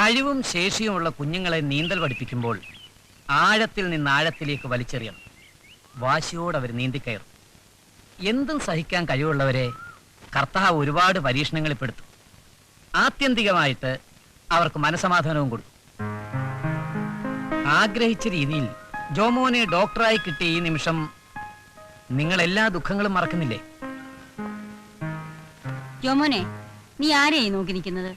കഴിവും ശേഷിയുമുള്ള കുഞ്ഞുങ്ങളെ നീന്തൽ പഠിപ്പിക്കുമ്പോൾ ആഴത്തിൽ നിന്ന് ആഴത്തിലേക്ക് വലിച്ചെറിയണം. വാശിയോടെ അവർ നീന്തിക്കയറും. എന്തും സഹിക്കാൻ കഴിവുള്ളവരെ കർത്താവ് ഒരുപാട് പരീക്ഷണങ്ങളിൽ പെടുത്തും. ആത്യന്തികമായിട്ട് അവർക്ക് മനസമാധാനവും കൊടുക്കും. ആഗ്രഹിച്ച രീതിയിൽ ജോമോനെ ഡോക്ടറായി കിട്ടിയ ഈ നിമിഷം നിങ്ങൾ എല്ലാ ദുഃഖങ്ങളും മറക്കുന്നില്ലേ? ജോമോനെ, നീ ആരെയായി നോക്കി നിൽക്കുന്നത്?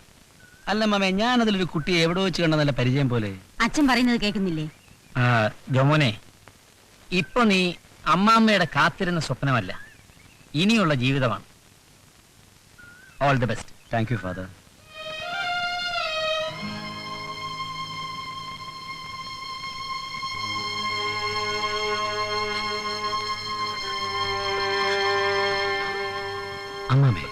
അല്ല മാമേ, ഞാൻ അതിലൊരു കുട്ടിയെ എവിടെ വെച്ച് കണ്ട നല്ല പരിചയം പോലെ. അച്ഛൻ പറയുന്നത് കേൾക്കുന്നില്ലേ? ജോമോനെ, ഇപ്പൊ നീ അമ്മാമ്മയുടെ കാത്തിരുന്ന സ്വപ്നമല്ല, ഇനിയുള്ള ജീവിതമാണ്. All the best. Thank you father. അമ്മാമേ,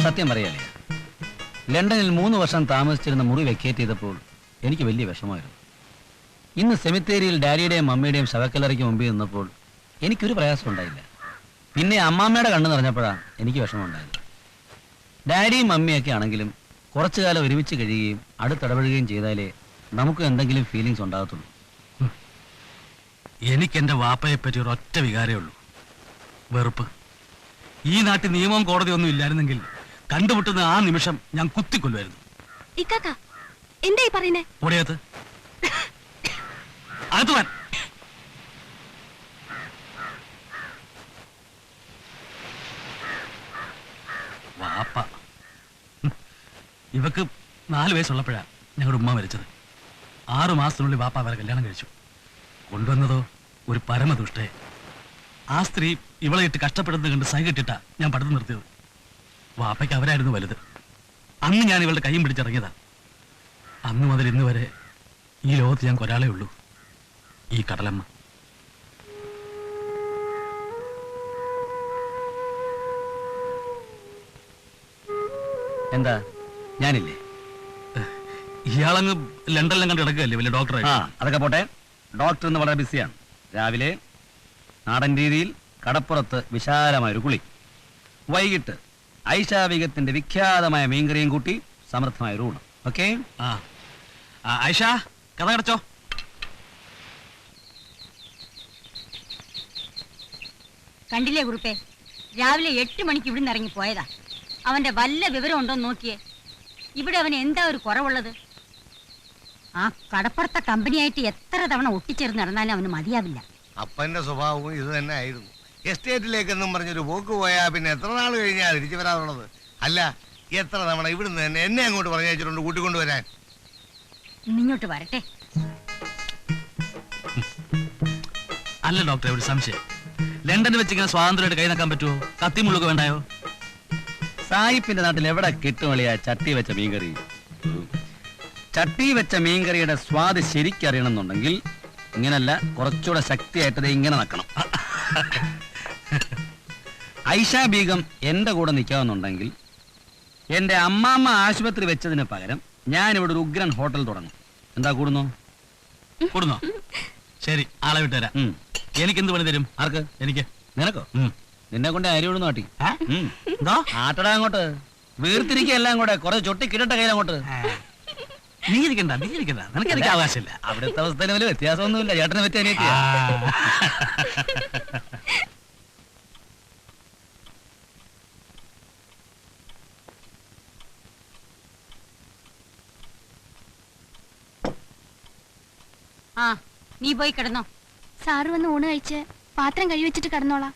സത്യം പറയാലേ, ലണ്ടനിൽ 3 വർഷം താമസിച്ചിരുന്ന മുറി വെക്കേറ്റ് ചെയ്തപ്പോൾ എനിക്ക് വലിയ വിഷമമായിരുന്നു. ഇന്ന് സെമിത്തേരിയിൽ ഡാഡിയുടെയും മമ്മിയുടെയും ശവക്കല്ലറയ്ക്ക് മുമ്പിൽ നിന്നപ്പോൾ എനിക്കൊരു പ്രയാസം ഉണ്ടായില്ല. പിന്നെ അമ്മാമ്മയുടെ കണ്ണ് നിറഞ്ഞപ്പോഴാണ് എനിക്ക് വിഷമമുണ്ടായത്. ഡാഡിയും മമ്മിയൊക്കെ ആണെങ്കിലും കുറച്ചു കാലം ഒരുമിച്ച് കഴിയുകയും അടുത്തിടപെടുകയും ചെയ്താലേ നമുക്ക് എന്തെങ്കിലും ഫീലിങ്സ് ഉണ്ടാകത്തുള്ളൂ. എനിക്ക് എൻ്റെ വാപ്പയെ പറ്റി ഒരൊറ്റ വികാരമേ ഉള്ളൂ, വെറുപ്പ്. ഈ നാട്ടിൽ നിയമവും കോടതിയൊന്നും ഇല്ലായിരുന്നെങ്കിൽ കണ്ടുമുട്ടുന്ന ആ നിമിഷം ഞാൻ കുത്തിക്കൊല്ലുമായിരുന്നു. എന്താ ഈ പറയുന്നേ? ഓടിയത്ത് അകത്തുവാൻ. വാപ്പ ഇവക്ക് 4 വയസ്സുള്ളപ്പോഴാണ് ഞങ്ങളുടെ ഉമ്മ മരിച്ചത്. 6 മാസത്തിനുള്ളിൽ വാപ്പ അവരെ കല്യാണം കഴിച്ചു. കൊണ്ടുവന്നതോ ഒരു പരമദുഷ്ടയെ. ആ സ്ത്രീ ഇവളെ ഇട്ട് കഷ്ടപ്പെടുന്നത് കണ്ട് സഹികെട്ടിട്ടാ ഞാൻ പഠിത്തം നിർത്തിയത്. വാപ്പയ്ക്ക് അവരായിരുന്നു വലുത്. അന്ന് ഞാൻ ഇവളുടെ കൈയും പിടിച്ചിറങ്ങിയതാ. അന്ന് മുതൽ ഇന്ന് വരെ ഈ ലോകത്ത് ഞാൻ ഒരാളേ ഉള്ളൂ, ഈ കടലമ്മ. എന്താ, ഞാനില്ലേ? ഇയാളങ്ങ് ലണ്ടനിലും കണ്ട് കിടക്കുകയല്ലേ വലിയ ഡോക്ടറെ? അതൊക്കെ പോട്ടെ. ഡോക്ടർ ഇന്ന് വളരെ ബിസിയാണ്. രാവിലെ നാടൻ രീതിയിൽ കടപ്പുറത്ത് വിശാലമായൊരു കുളി, വൈകിട്ട് ഐഷാബീഗത്തിന്റെ വിഖ്യാതമായ മീൻകറിയും കൂട്ടി സമൃദ്ധമായൊരു ഊണ്. ഓക്കെ? ഐഷ, കഥ കടച്ചോ. കണ്ടില്ലേ കുറുപ്പേ, രാവിലെ 8 മണിക്ക് ഇവിടുന്ന് ഇറങ്ങി പോയതാ. അവന്റെ വല്ല വിവരം ഉണ്ടോന്ന് നോക്കിയേ. ഇവിടെ അവന് എന്താ ഒരു കുറവുള്ളത്? ആ കടപ്പുറത്തെ കമ്പനിയായിട്ട് എത്ര തവണ ഒട്ടിച്ചേർന്ന് നടന്നാലും അവന് മതിയാവില്ല. അപ്പന്റെ സ്വഭാവവും ഇത് തന്നെ ആയിരുന്നു. എസ്റ്റേറ്റിലേക്കെന്നും പറഞ്ഞൊരു പോക്ക് പോയാ പിന്നെ എത്ര നാൾ കഴിഞ്ഞാ തിരിച്ചു വരാറുള്ളത്? അല്ല, എത്ര തവണ ഇവിടുന്ന് തന്നെ എന്നെ അങ്ങോട്ട് പറഞ്ഞയച്ചിട്ടുണ്ട് കൂട്ടിക്കൊണ്ടുവരാൻ. ഇങ്ങോട്ട് വരട്ടെ. അല്ല ഡോക്ടറെ, ഒരു സംശയം. ലണ്ടനിൽ വെച്ച് ഇങ്ങനെ സ്വാതന്ത്ര്യമായിട്ട് കൈ നക്കാൻ പറ്റുമോ? കത്തിമുള്ളുക വേണ്ടായോ? സായിപ്പിന്റെ നാട്ടിൽ എവിടെ കിട്ടുമളിയാ ചട്ടി വെച്ച മീൻകറി? ചട്ടി വെച്ച മീൻകറിയുടെ സ്വാദ് ശരിക്കറിയണമെന്നുണ്ടെങ്കിൽ ഇങ്ങനല്ല, കുറച്ചുകൂടെ ശക്തിയായിട്ടത് ഇങ്ങനെ നക്കണം. ഐഷ ബീഗം എന്റെ കൂടെ നിൽക്കാവുന്നുണ്ടെങ്കിൽ എന്റെ അമ്മാമ്മ ആശുപത്രി വെച്ചതിന് പകരം ഞാൻ ഇവിടെ ഒരു ഉഗ്രൻ ഹോട്ടൽ തുടങ്ങും. എന്താ, കൂടുന്നോ? കൂടുന്നോ? ശരി, ആളെ വിട്ടുതരാം. എനിക്കെന്ത് പണി തരും? ആർക്ക്? എനിക്ക്. നിനക്കോ? നിന്നെ കൊണ്ട് അരിയോട് നാട്ടി ആട്ടടാ അങ്ങോട്ട്. വീർത്തിരിക്കെല്ലാം കൂടെ കുറെ ചൊട്ടി കിട്ടട്ടെ കയ്യിലങ്ങോട്ട്. നീ ഇരിക്കണ്ട, നിനക്ക് എനിക്ക് അവകാശമില്ല. അവിടുത്തെ അവസ്ഥയിൽ വലിയ വ്യത്യാസമൊന്നുമില്ല. ചേട്ടനെ പറ്റി അനിയത്തി. നീ പോയി കിടന്നോ. സാറ് വന്ന് ഊണ് കഴിച്ച് പാത്രം കഴിവെച്ചിട്ട് കിടന്നോളാം.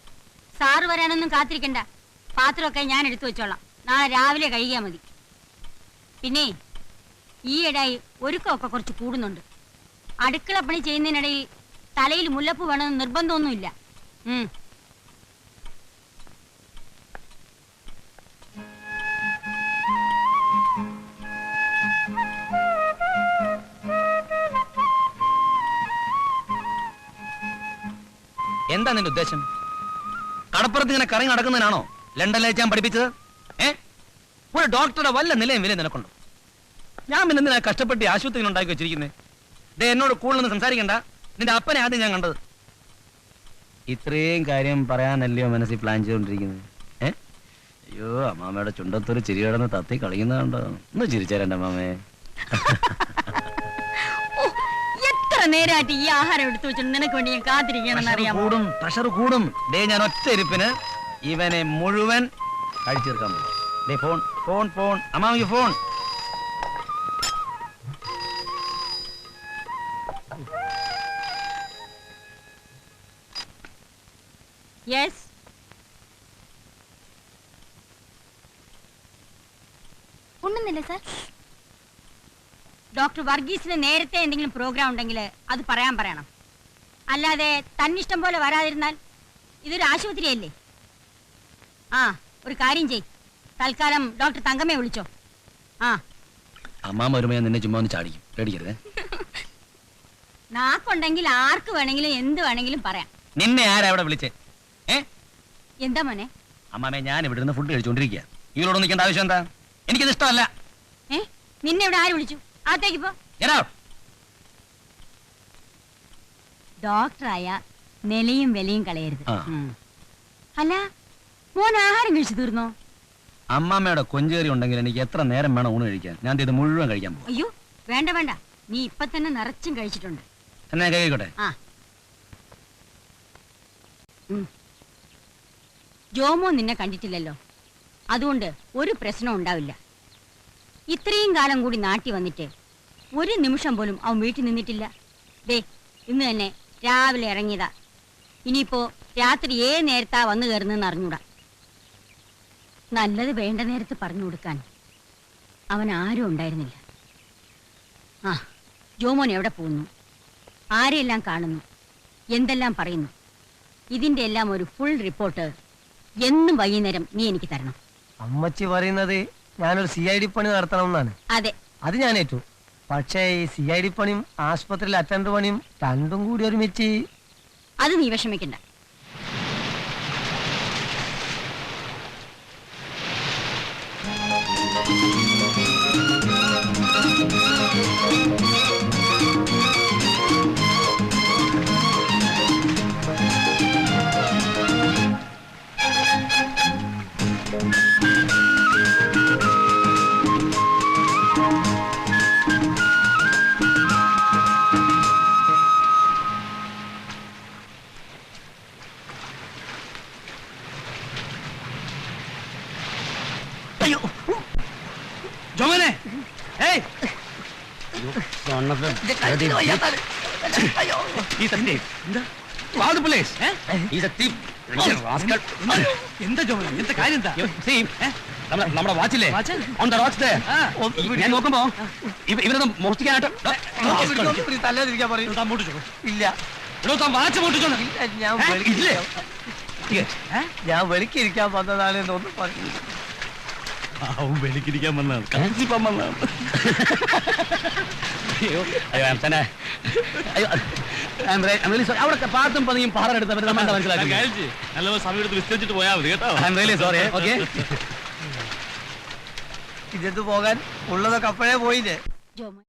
സാറ് വരാനൊന്നും കാത്തിരിക്കണ്ട. പാത്രമൊക്കെ ഞാൻ എടുത്തു വെച്ചോളാം. നാളെ രാവിലെ കഴിയാ മതി. പിന്നെ ഈയിടായി ഒരുക്കമൊക്കെ കുറച്ച് കൂടുന്നുണ്ട്. അടുക്കള പണി ചെയ്യുന്നതിനിടയിൽ തലയിൽ മുല്ലപ്പ് വേണമെന്ന് നിർബന്ധമൊന്നുമില്ല. എന്താ നിന്റെ ഉദ്ദേശം? കടപ്പുറത്ത് ഇങ്ങനെ കറങ്ങി നടക്കുന്നതിനാണോ ലണ്ടനിലേക്ക് ഞാൻ പഠിപ്പിച്ചത്? ഒരു ഡോക്ടറുടെ വല്ല നിലയും വില നിനക്കുണ്ടോ? ഞാൻ പിന്നെ എന്തിനാ കഷ്ടപ്പെട്ട് ഈ ആശുപത്രിയിൽ ഉണ്ടാക്കി വെച്ചിരിക്കുന്നത്? ദേ എന്നോട് കൂടുതലൊന്നും സംസാരിക്കണ്ട. നിന്റെ അപ്പനെ ആദ്യം ഞാൻ കണ്ടത്. ഇത്രയും കാര്യം പറയാനല്ലയോ മനസ്സിൽ പ്ലാൻ ചെയ്തോണ്ടിരിക്കുന്നത്? അയ്യോ, അമ്മാമ്മയുടെ ചുണ്ടത്തൊരു ചിരി കിടന്ന് തത്തി കളിയുന്നതുണ്ടോ? ഒന്ന് ചിരിച്ചേരണ്ട അമ്മാമേ. എത്ര നേരമായിട്ട് ഈ ആഹാരം എടുത്തു വെച്ചിട്ട് നിനക്ക് വേണ്ടി ഞാൻ കാത്തിരിക്കണമെന്ന് അറിയാമോ? കൂടും, പ്രഷർ കൂടും. ദേ ഞാൻ ഒറ്റ ഇരിപ്പിന് ഇവനെ മുഴുവൻ കഴിച്ചു തീർക്കാൻ പോകും. ദേ ഫോൺ ഫോൺ ഫോൺ അമ്മാമയ്ക്ക് ഫോൺ. യെസ്, ഉണ്ണുന്നില്ല സാർ? ഡോക്ടർ വർഗീസിന് നേരത്തെ എന്തെങ്കിലും പ്രോഗ്രാം ഉണ്ടെങ്കിൽ അത് പറയണം. അല്ലാതെ തന്നിഷ്ടം പോലെ വരാതിരുന്നാൽ ഇതൊരു ആശുപത്രിയല്ലേ? ആ, ഒരു കാര്യം ചെയ്, തൽക്കാലം ഡോക്ടർ തങ്കമ്മയെ വിളിച്ചോ. ആ, അമ്മാമ വരുമ്പോ ഞാൻ നിന്നെ ചുമ്മാ ഒന്ന് ചാടിക്കും, പേടിക്കരുതേ. നാക്കുണ്ടെങ്കിൽ ആർക്ക് വേണമെങ്കിലും എന്ത് വേണമെങ്കിലും പറയാം. നിന്നെ ആരാ ഇവിടെ വിളിച്ചേ? എന്താ മോനെ? അമ്മാമേ, ഞാൻ ഇവിടെ നിന്ന് ഫുഡ് കഴിച്ചോണ്ടിരിക്കുക. ഇവരോട് നിൽക്കേണ്ട ആവശ്യം എന്താ? എനിക്കത് ഇഷ്ടമല്ല. നിന്നെ ഇവിടെ ആര് വിളിച്ചു? അകത്തേക്ക് പോ. ഡോക്ടറായ നിലയും വിലയും കളയരുത്. ആ. അല്ല, മോൻ ആഹാരം കഴിച്ചു തീർന്നോ? അമ്മാമ്മയുടെ കൊഞ്ചേറി ഉണ്ടെങ്കിൽ എനിക്ക് എത്ര നേരം വേണം ഊണ് കഴിക്കാൻ? ഞാൻ ഇത് മുഴുവൻ കഴിക്കാൻ പോകും. അയ്യോ, വേണ്ട വേണ്ട, നീ ഇപ്പൊ തന്നെ നിറച്ചും കഴിച്ചിട്ടുണ്ട്. എന്നാ കഴിക്കട്ടെ. ആ, ജോമോ നിന്നെ കണ്ടിട്ടില്ലല്ലോ, അതുകൊണ്ട് ഒരു പ്രശ്നം ഉണ്ടാവില്ല. ഇത്രയും കാലം കൂടി നാട്ടി വന്നിട്ട് ഒരു നിമിഷം പോലും അവൻ വീട്ടിൽ നിന്നിട്ടില്ല. ദേ, ഇന്ന് തന്നെ രാവിലെ ഇറങ്ങിയതാ. ഇനിയിപ്പോ രാത്രി ഏത് നേരത്താ വന്നു കയറുന്നെന്ന് അറിഞ്ഞൂടാ. നല്ലത് വേണ്ട നേരത്ത് പറഞ്ഞു കൊടുക്കാൻ അവൻ ആരും ഉണ്ടായിരുന്നില്ല. ആ, ജോമോൻ എവിടെ പോകുന്നു, ആരെയെല്ലാം കാണുന്നു, എന്തെല്ലാം പറയുന്നു, ഇതിന്റെ എല്ലാം ഒരു ഫുൾ റിപ്പോർട്ട് എന്നും വൈകുന്നേരം നീ എനിക്ക് തരണം. അമ്മച്ചി പറയുന്നത് ഞാനൊരു CID പണി നടത്തണം എന്നാണ്. അതെ, അത് ഞാൻ ഏറ്റു. പക്ഷേ ഈ CID പണിയും ആശുപത്രിയിൽ അറ്റൻഡർ പണിയും രണ്ടും കൂടി ഒരുമിച്ച്. അത് നീ വിഷമിക്കണ്ട. ജോമനെ, ഏയ് എന്താ ജോമനെ, എന്താ കാര്യം? എന്താ നമ്മുടെ വാച്ചില്ലേ ഞാൻ നോക്കുമ്പോ ഇവരൊന്നും മോഷ്ടിക്കാനായിട്ട് തല്ലാതിരിക്കാൻ പറയും. ഇല്ല, വാച്ച് മോട്ടിച്ചോ? ഞാൻ വെളിക്കിരിക്കാൻ വന്നതാണ് എന്നൊന്നും പറഞ്ഞു. അവൻ വെളിക്കിരിക്കാൻ വന്നതാണ്, കത്തിപ്പാൻ വന്നതാണ്. അവിടെ പാത്തും പതിയും പാറെടുത്തവർ മനസ്സിലാക്കി. നല്ല സമയം എടുത്ത് വിസ്തരിച്ചിട്ട് പോയാൽ മതി കേട്ടോ. സോറി. ഓക്കെ, ഇതെന്ത് പോകാൻ ഉള്ളതൊക്കെ അപ്പോഴേ പോയില്ലേ. ജോമോൻ